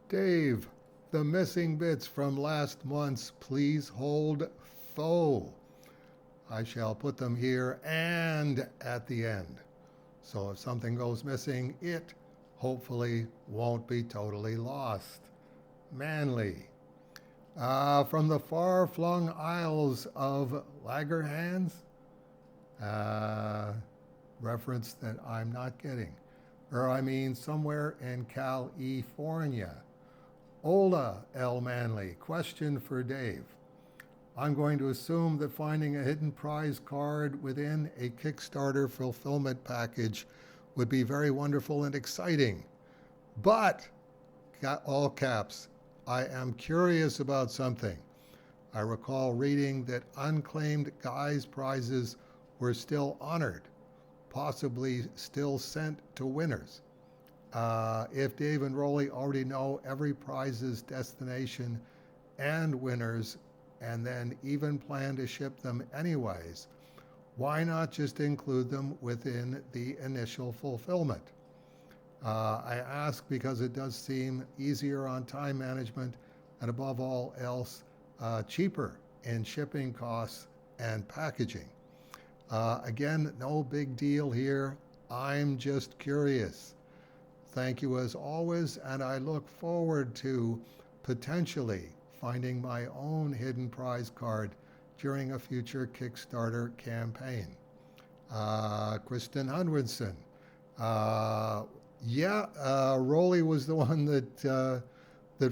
Dave, the missing bits from last month's Please Hold Faux. I shall put them here and at the end. So if something goes missing, it hopefully won't be totally lost. Manly. From the far-flung isles of Lagerhands, uh, reference that I'm not getting. Or I mean somewhere in California. Ola L. Manley, question for Dave. I'm going to assume that finding a hidden prize card within a Kickstarter fulfillment package would be very wonderful and exciting. But, got all caps, I am curious about something. I recall reading that unclaimed guys' prizes were still honored, possibly still sent to winners. If Dave and Rolly already know every prize's destination and winners, and then even plan to ship them anyways, why not just include them within the initial fulfillment? I ask because it does seem easier on time management and above all else, cheaper in shipping costs and packaging. Again, no big deal here. I'm just curious. Thank you as always, and I look forward to potentially finding my own hidden prize card during a future Kickstarter campaign. Kristen Hunwinson. Rolly was the one that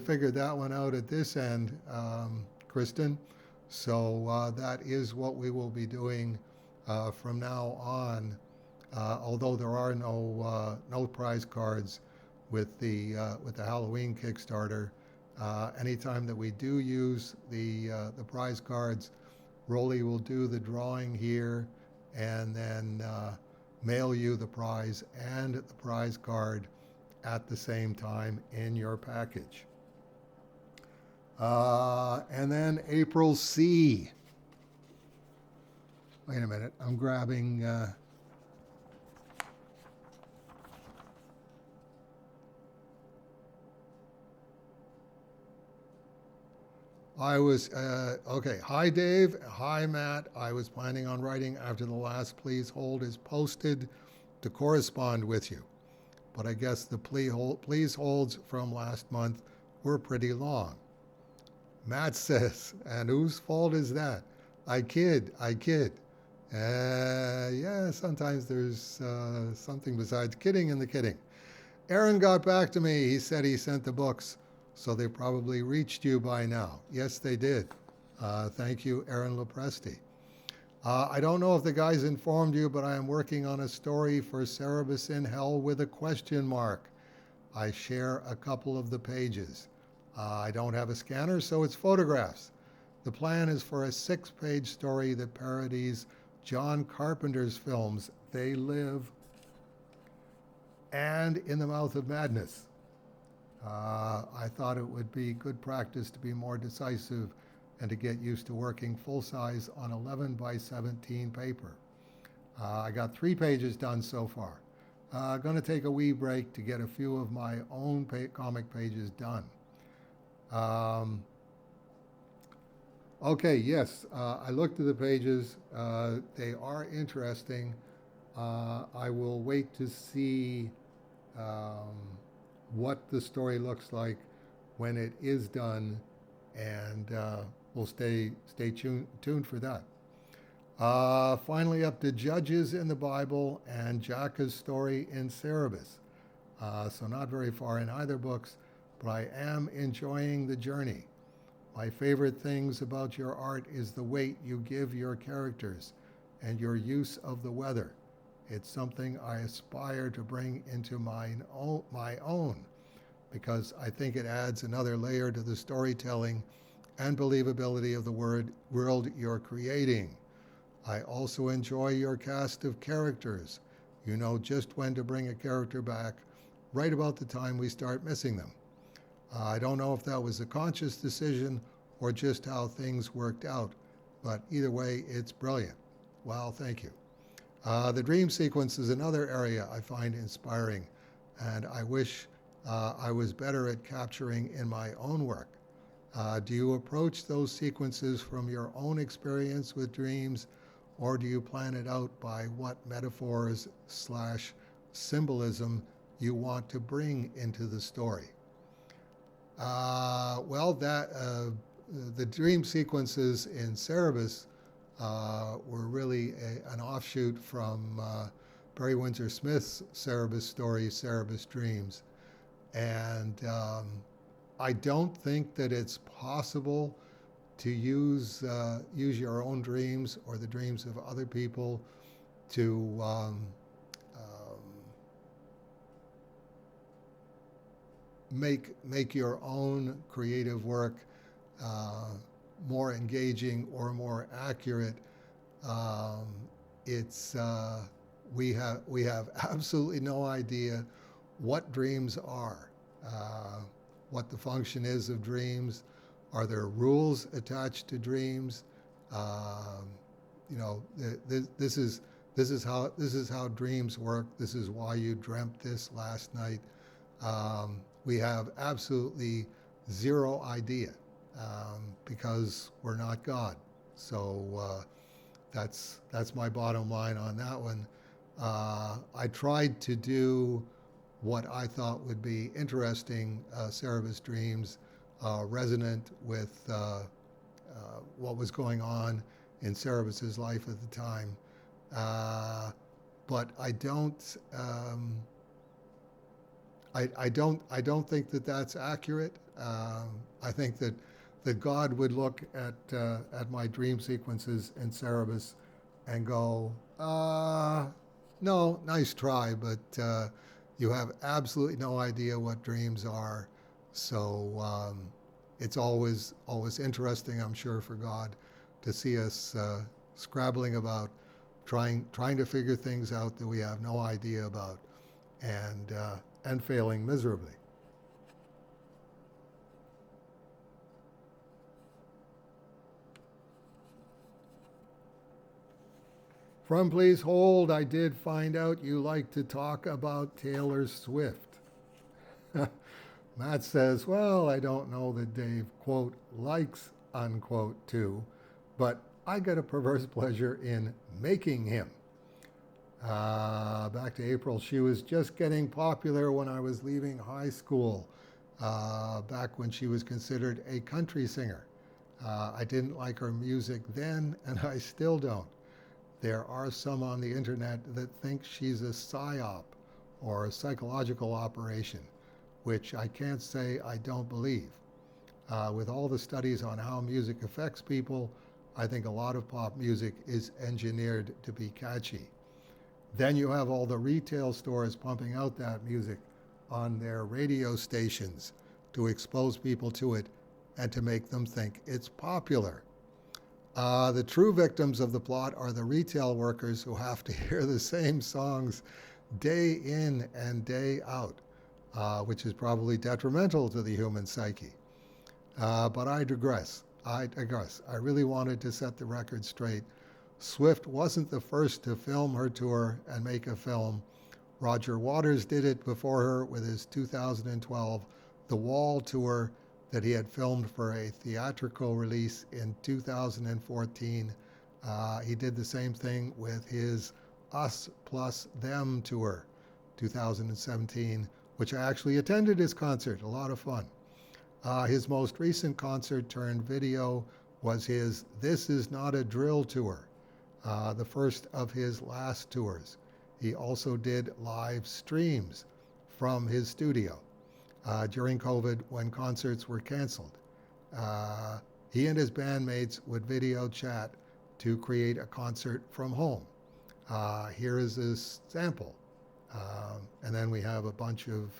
figured that one out at this end, Kristen. So that is what we will be doing from now on. Although there are no prize cards with the Halloween Kickstarter, anytime that we do use the prize cards, Rolly will do the drawing here and then mail you the prize and the prize card at the same time in your package. And then April C. Wait a minute, I'm grabbing. Okay. Hi, Dave. Hi, Matt. I was planning on writing after the last Please Hold is posted to correspond with you. But I guess the Please Holds from last month were pretty long. Matt says, and whose fault is that? I kid. Yeah, sometimes there's something besides kidding in the kidding. Aaron got back to me. He said he sent the books, so they probably reached you by now. Yes, they did. Thank you, Aaron Lopresti. I don't know if the guys informed you, but I am working on a story for Cerebus in Hell with a question mark. I share a couple of the pages. I don't have a scanner, so it's photographs. The plan is for a 6-page story that parodies John Carpenter's films, They Live and In the Mouth of Madness. I thought it would be good practice to be more decisive and to get used to working full size on 11 by 17 paper. I got 3 pages done so far. Going to take a wee break to get a few of my own comic pages done. Okay, yes, I looked at the pages. They are interesting. I will wait to see what the story looks like when it is done, and we'll stay tuned for that. Finally, up to Judges in the Bible and Jacka's story in Cerebus. So not very far in either books, but I am enjoying the journey. My favorite things about your art is the weight you give your characters and your use of the weather. It's something I aspire to bring into my own, because I think it adds another layer to the storytelling and believability of the world you're creating. I also enjoy your cast of characters. You know just when to bring a character back, right about the time we start missing them. I don't know if that was a conscious decision or just how things worked out, but either way, it's brilliant. Well, thank you. The dream sequence is another area I find inspiring, and I wish I was better at capturing in my own work. Do you approach those sequences from your own experience with dreams, or do you plan it out by what metaphors slash symbolism you want to bring into the story? The dream sequences in Cerebus were really an offshoot from Barry Windsor Smith's Cerebus story, Cerebus Dreams. And I don't think that it's possible to use your own dreams or the dreams of other people to make your own creative work more engaging or more accurate. We have absolutely no idea what dreams are, what the function is of dreams. Are there rules attached to dreams? This is how dreams work. This is why you dreamt this last night. We have absolutely zero idea because we're not God. So that's my bottom line on that one. I tried to do what I thought would be interesting Cerebus dreams, resonant with what was going on in Cerebus's life at the time. But I don't think that that's accurate. I think that God would look at my dream sequences in Cerebus and go, no, nice try, but you have absolutely no idea what dreams are. So it's always interesting, I'm sure, for God to see us scrabbling about, trying to figure things out that we have no idea about, and failing miserably. From Please Hold, I did find out you like to talk about Taylor Swift. Matt says, well, I don't know that Dave, quote, likes, unquote, to, but I get a perverse pleasure in making him. Back to April, she was just getting popular when I was leaving high school, back when she was considered a country singer. I didn't like her music then, and I still don't. There are some on the internet that think she's a psyop or a psychological operation, which I can't say I don't believe. With all the studies on how music affects people, I think a lot of pop music is engineered to be catchy. Then you have all the retail stores pumping out that music on their radio stations to expose people to it and to make them think it's popular. The true victims of the plot are the retail workers who have to hear the same songs day in and day out, which is probably detrimental to the human psyche. But I digress. I really wanted to set the record straight. Swift wasn't the first to film her tour and make a film. Roger Waters did it before her with his 2012 The Wall tour that he had filmed for a theatrical release in 2014. He did the same thing with his Us Plus Them tour, 2017, which I actually attended his concert, a lot of fun. His most recent concert turned video was his This Is Not a Drill tour, the first of his last tours. He also did live streams from his studio during COVID when concerts were canceled. He and his bandmates would video chat to create a concert from home. Here is this sample. And then we have a bunch of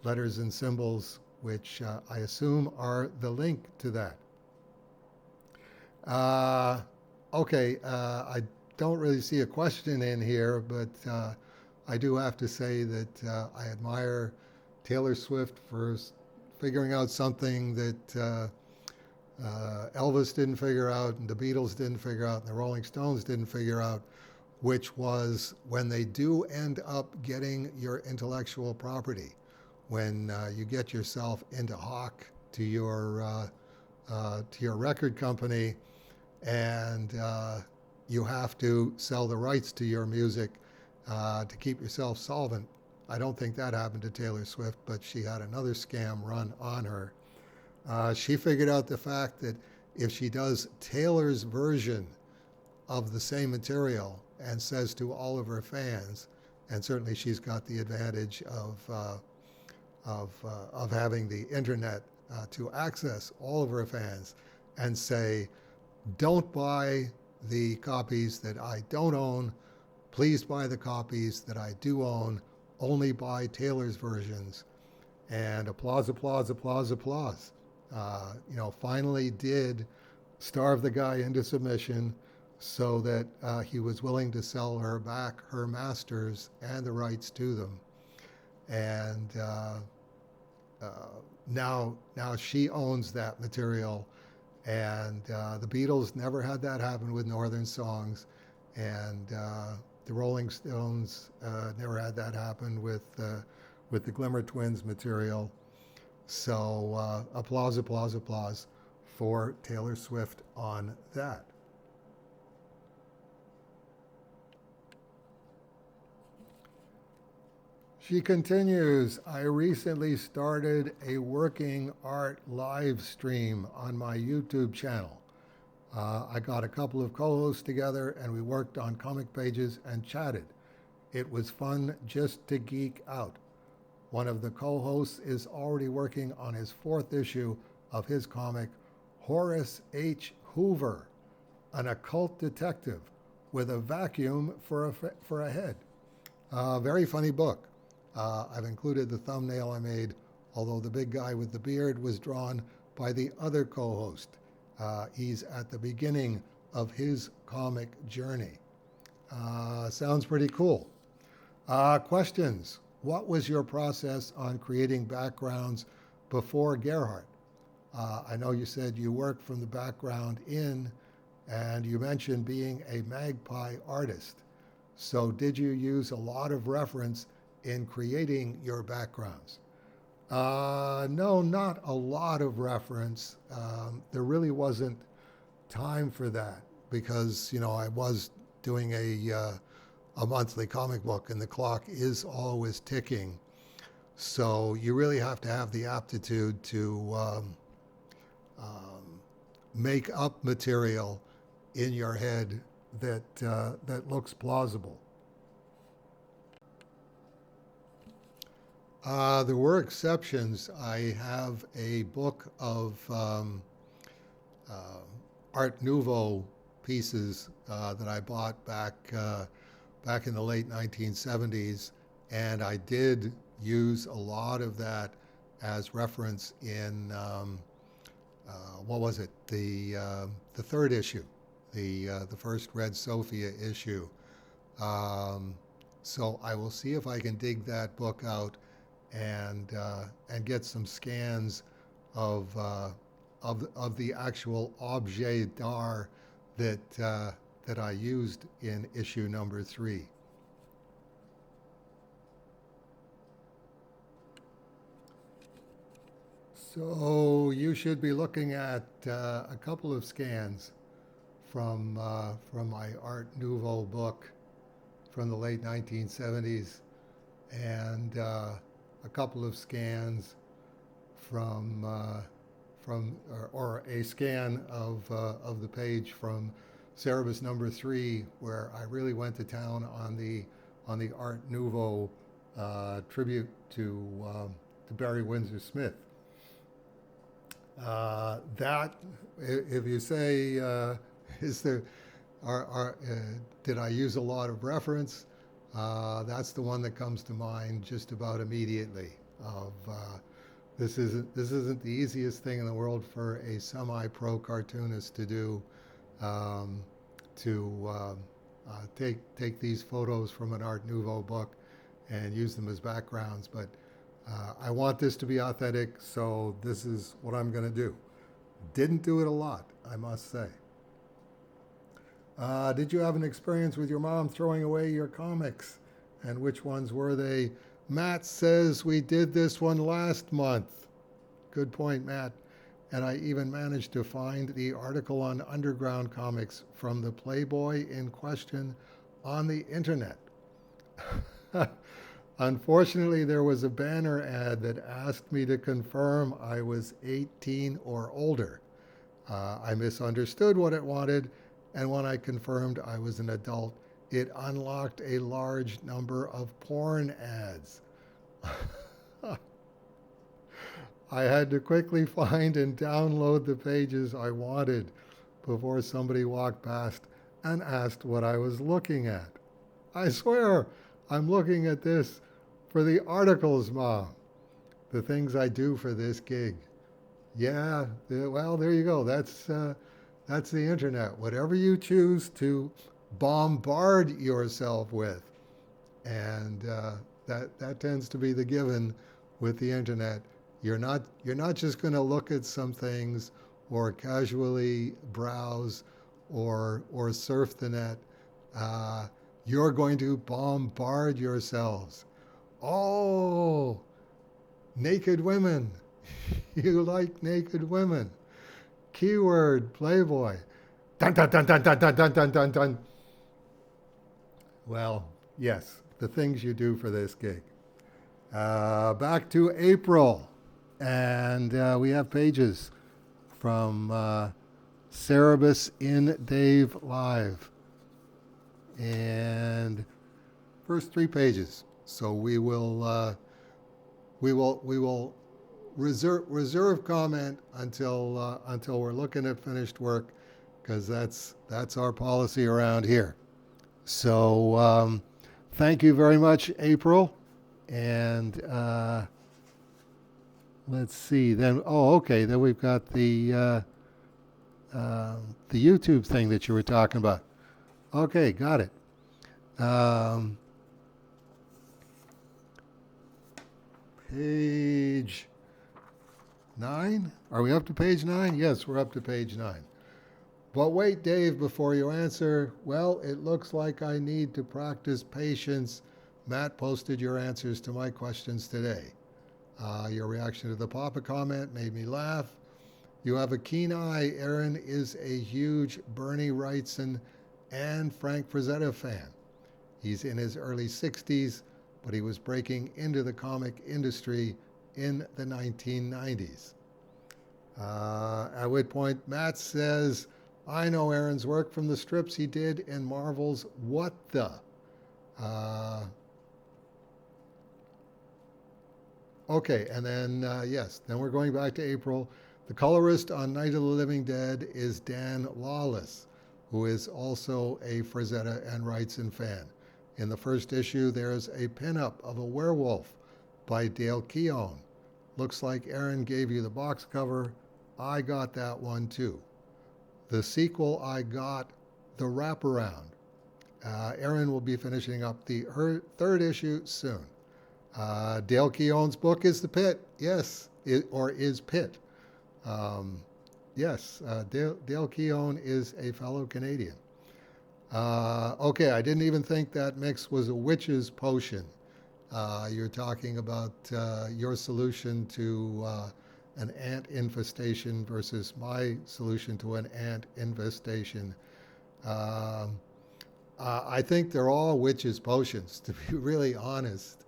letters and symbols, which I assume are the link to that. Okay, I don't really see a question in here, but I do have to say that I admire Taylor Swift for figuring out something that Elvis didn't figure out, and the Beatles didn't figure out, and the Rolling Stones didn't figure out, which was when they do end up getting your intellectual property, when you get yourself into hock to your record company, and you have to sell the rights to your music to keep yourself solvent. I don't think that happened to Taylor Swift, but she had another scam run on her. She figured out the fact that if she does Taylor's version of the same material and says to all of her fans, and certainly she's got the advantage of having the internet to access all of her fans, and say, don't buy the copies that I don't own. Please buy the copies that I do own. Only buy Taylor's versions. And applause, applause, applause, applause. Finally did starve the guy into submission so that he was willing to sell her back her masters and the rights to them. And now she owns that material. And the Beatles never had that happen with Northern Songs, and the Rolling Stones never had that happen with the Glimmer Twins material. So applause, applause, applause for Taylor Swift on that. She continues, I recently started a working art live stream on my YouTube channel. I got a couple of co-hosts together and we worked on comic pages and chatted. It was fun just to geek out. One of the co-hosts is already working on his 4th issue of his comic, Horace H. Hoover, an occult detective with a vacuum for a head. Very funny book. I've included the thumbnail I made, although the big guy with the beard was drawn by the other co-host. He's at the beginning of his comic journey. Sounds pretty cool. Questions. What was your process on creating backgrounds before Gerhardt? I know you said you worked from the background in, and you mentioned being a magpie artist. So did you use a lot of reference in creating your backgrounds? No, not a lot of reference. There really wasn't time for that because, I was doing a monthly comic book and the clock is always ticking. So you really have to have the aptitude to make up material in your head that looks plausible. There were exceptions. I have a book of Art Nouveau pieces that I bought back in the late 1970s, and I did use a lot of that as reference in what was it? The 3rd issue, the first Red Sophia issue. So I will see if I can dig that book out and get some scans of the actual objet d'art that I used in issue number 3. So you should be looking at a couple of scans from my Art Nouveau book from the late 1970s, and a couple of scans from a scan of the page from Cerebus number 3, where I really went to town on the Art Nouveau tribute to Barry Windsor Smith. That, if you say, did I use a lot of reference? That's the one that comes to mind just about immediately. This isn't the easiest thing in the world for a semi-pro cartoonist to do. Take these photos from an Art Nouveau book and use them as backgrounds, but I want this to be authentic, so this is what I'm going to do. Didn't do it a lot, I must say. Did you have an experience with your mom throwing away your comics? And which ones were they? Matt says we did this one last month. Good point, Matt. And I even managed to find the article on underground comics from the Playboy in question on the internet. Unfortunately, there was a banner ad that asked me to confirm I was 18 or older. I misunderstood what it wanted, and when I confirmed I was an adult, it unlocked a large number of porn ads. I had to quickly find and download the pages I wanted before somebody walked past and asked what I was looking at. I swear, I'm looking at this for the articles, Mom. The things I do for this gig. Yeah, well, there you go. That's the internet. Whatever you choose to bombard yourself with, and that tends to be the given with the internet. You're not just going to look at some things or casually browse or surf the net. You're going to bombard yourselves. Oh, naked women. You like naked women. Keyword Playboy. Dun dun dun dun dun dun dun dun dun dun. Well, yes, the things you do for this gig. Back to April. And we have pages from Cerebus in Dave Live. And first 3 pages. So we will reserve comment until we're looking at finished work, because that's our policy around here. So thank you very much, April. And let's see. Then okay. Then we've got the YouTube thing that you were talking about. Okay, got it. Page 9? Are we up to page 9? Yes, we're up to page 9. But wait, Dave, before you answer. Well, it looks like I need to practice patience. Matt posted your answers to my questions today. Your reaction to the Papa comment made me laugh. You have a keen eye. Aaron is a huge Bernie Wrightson and Frank Frazetta fan. He's in his early 60s, but he was breaking into the comic industry in the 1990s. At which point, Matt says, I know Aaron's work from the strips he did in Marvel's What the? Okay, and then, yes, then we're going back to April. The colorist on Night of the Living Dead is Dan Lawless, who is also a Frazetta and Wrightson fan. In the first issue, there's a pinup of a werewolf by Dale Keown. Looks like Aaron gave you the box cover. I got that one too. The sequel, I got the wraparound. Aaron will be finishing up her 3rd issue soon. Dale Keown's book is The Pit. Yes, is Pit. Yes, Dale Keown is a fellow Canadian. Okay, I didn't even think that mix was a witch's potion. You're talking about your solution to an ant infestation versus my solution to an ant infestation. I think they're all witches' potions, to be really honest.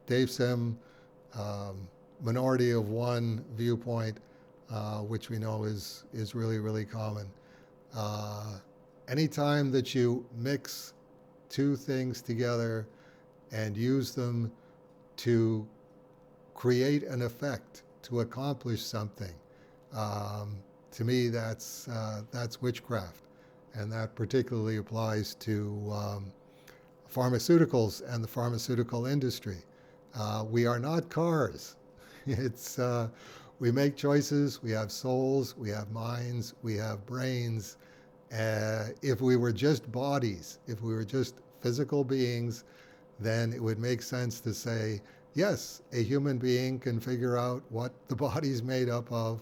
Dave Sim, minority of one viewpoint, which we know is really, really common. Anytime that you mix 2 things together and use them to create an effect, to accomplish something, to me that's witchcraft, and that particularly applies to pharmaceuticals and the pharmaceutical industry. We are not cars. It's we make choices, we have souls, we have minds, we have brains. If we were just bodies, if we were just physical beings, then it would make sense to say, yes, a human being can figure out what the body's made up of,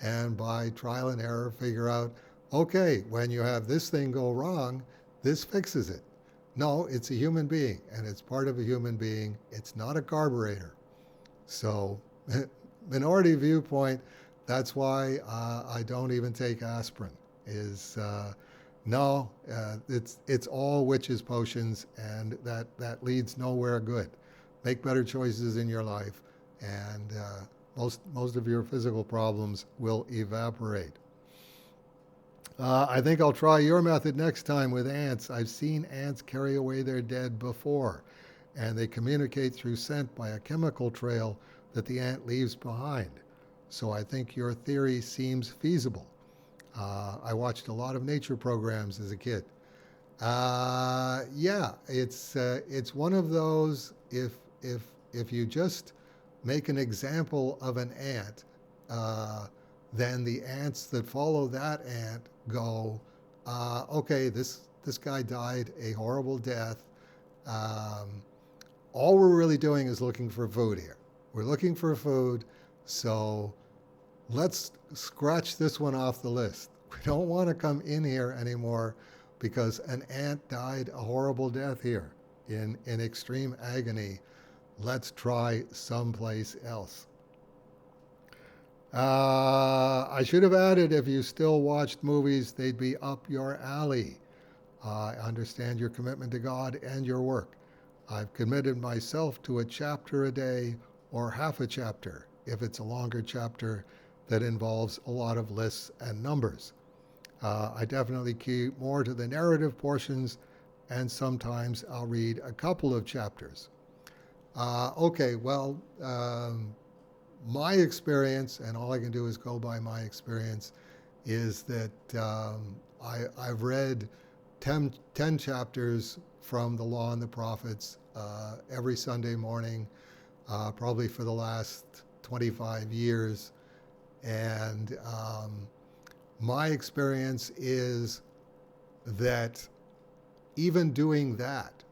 and by trial and error figure out, okay, when you have this thing go wrong, this fixes it. No, it's a human being, and it's part of a human being. It's not a carburetor. So, minority viewpoint. That's why I don't even take aspirin. Is no, it's all witches' potions, and that leads nowhere good. Make better choices in your life, and most of your physical problems will evaporate. I think I'll try your method next time with ants. I've seen ants carry away their dead before, and they communicate through scent by a chemical trail that the ant leaves behind. So I think your theory seems feasible. I watched a lot of nature programs as a kid. Yeah, it's one of those. If you just make an example of an ant, then the ants that follow that ant go, okay, this guy died a horrible death. Um, all we're really doing is looking for food here. We're looking for food, so let's scratch this one off the list. We don't want to come in here anymore because an ant died a horrible death here in extreme agony. Let's try someplace else. I should have added, if you still watched movies, they'd be up your alley. I understand your commitment to God and your work. I've committed myself to a chapter a day or half a chapter if it's a longer chapter that involves a lot of lists and numbers. I definitely keep more to the narrative portions, and sometimes I'll read a couple of chapters. Okay, well, my experience, and all I can do is go by my experience, is that I've read 10 chapters from the Law and the Prophets every Sunday morning, probably for the last 25 years. And my experience is that even doing that,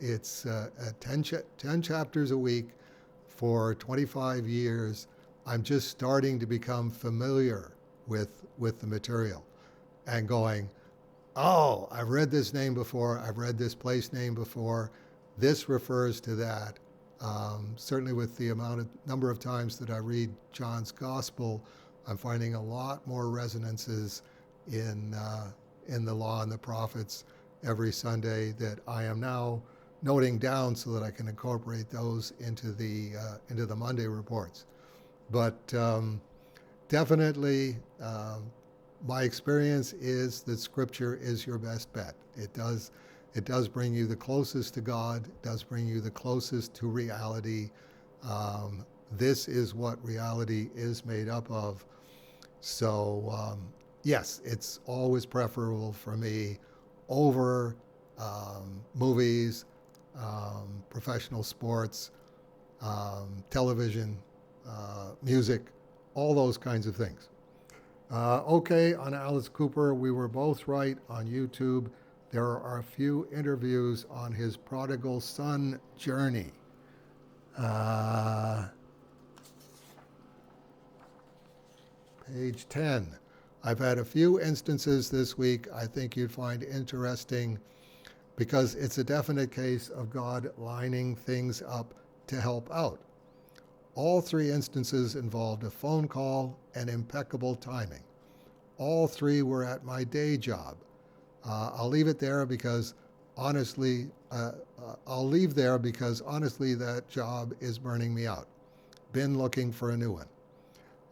it's 10 chapters a week for 25 years. I'm just starting to become familiar with the material and going, oh, I've read this name before, I've read this place name before, this refers to that. Certainly with the number of times that I read John's Gospel, I'm finding a lot more resonances in the Law and the Prophets every Sunday that I am now noting down so that I can incorporate those into the Monday reports. But definitely, my experience is that Scripture is your best bet. It does bring you the closest to God. It does bring you the closest to reality. This is what reality is made up of. So yes, it's always preferable for me over movies, professional sports, television, music, all those kinds of things. Okay, on Alice Cooper, we were both right on YouTube. There are a few interviews on his prodigal son journey. Page 10. I've had a few instances this week I think you'd find interesting because it's a definite case of God lining things up to help out. All 3 instances involved a phone call and impeccable timing. All 3 were at my day job. I'll leave there because honestly, that job is burning me out. Been looking for a new one.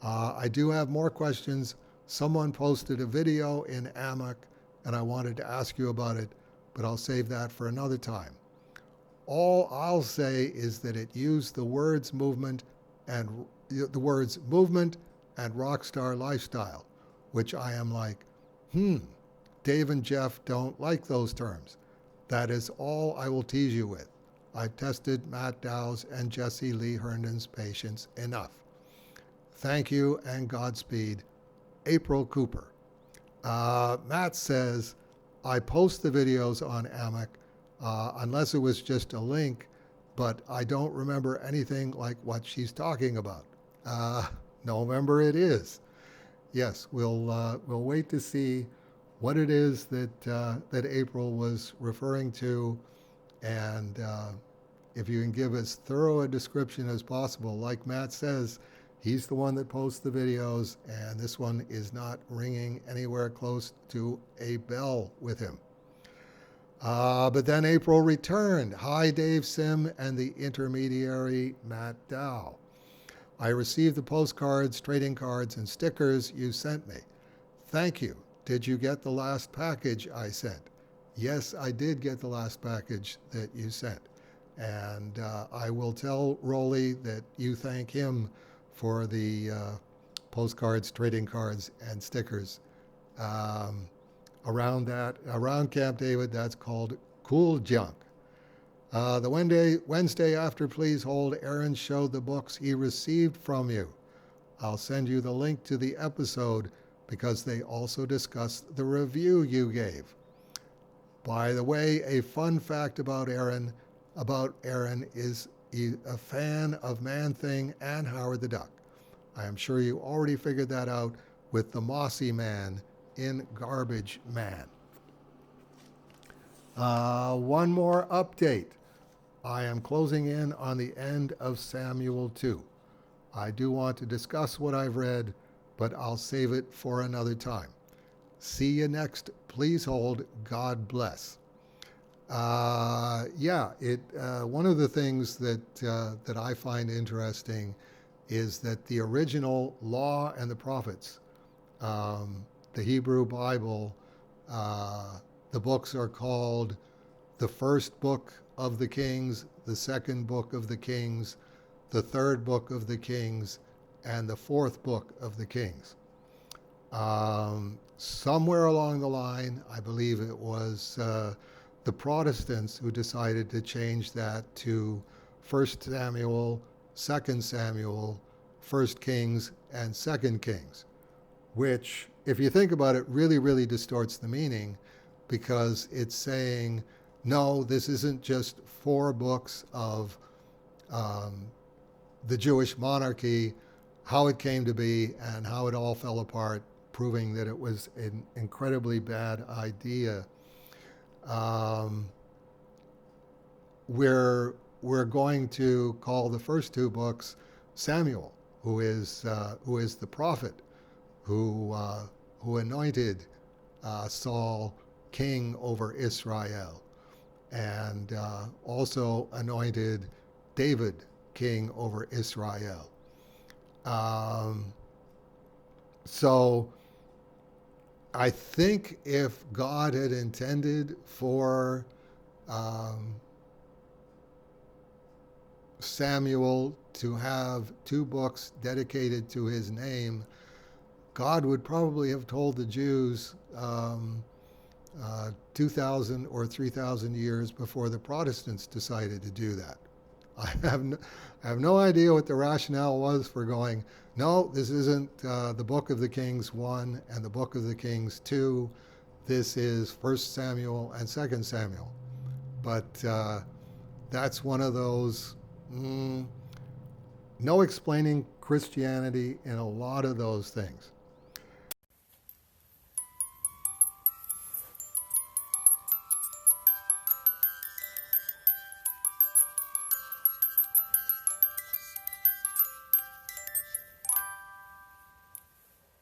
I do have more questions. Someone posted a video in Amok, and I wanted to ask you about it, but I'll save that for another time. All I'll say is that it used the words movement and rockstar lifestyle, which I am like, Dave and Jeff don't like those terms. That is all I will tease you with. I've tested Matt Dow's and Jesse Lee Herndon's patience enough. Thank you and Godspeed. April Cooper. Matt says, I post the videos on Amok unless it was just a link, but I don't remember anything like what she's talking about. November it is. Yes, we'll wait to see what it is that April was referring to, and if you can give as thorough a description as possible. Like Matt says, he's the one that posts the videos, and this one is not ringing anywhere close to a bell with him. But then April returned. Hi, Dave Sim and the intermediary Matt Dow. I received the postcards, trading cards, and stickers you sent me. Thank you. Did you get the last package I sent? Yes, I did get the last package that you sent. And I will tell Rolly that you thank him for the postcards, trading cards, and stickers. Around Camp David, that's called cool junk. The Wednesday after Please Hold, Aaron showed the books he received from you. I'll send you the link to the episode because they also discuss the review you gave. By the way, a fun fact about Aaron is he's a fan of Man-Thing and Howard the Duck. I am sure you already figured that out with the Mossy Man in Garbage Man. One more update. I am closing in on the end of Samuel 2. I do want to discuss what I've read, but I'll save it for another time. See you next. Please hold. God bless. One of the things that I find interesting is that the original Law and the Prophets, the Hebrew Bible, the books are called the first book of the Kings, the second book of the Kings, the third book of the Kings, and the fourth book of the Kings. Somewhere along the line, I believe it was the Protestants who decided to change that to 1 Samuel, 2 Samuel, 1 Kings, and 2 Kings, which, if you think about it, really, really distorts the meaning, because it's saying, no, this isn't just 4 books of the Jewish monarchy, how it came to be, and how it all fell apart, proving that it was an incredibly bad idea. We're going to call the first 2 books Samuel, who is the prophet who anointed Saul king over Israel, and also anointed David king over Israel. So I think if God had intended for Samuel to have 2 books dedicated to his name, God would probably have told the Jews 2,000 or 3,000 years before the Protestants decided to do that. I have no idea what the rationale was for going, no, this isn't the Book of the Kings 1 and the Book of the Kings 2. This is 1 Samuel and 2 Samuel. But that's one of those, no explaining Christianity in a lot of those things.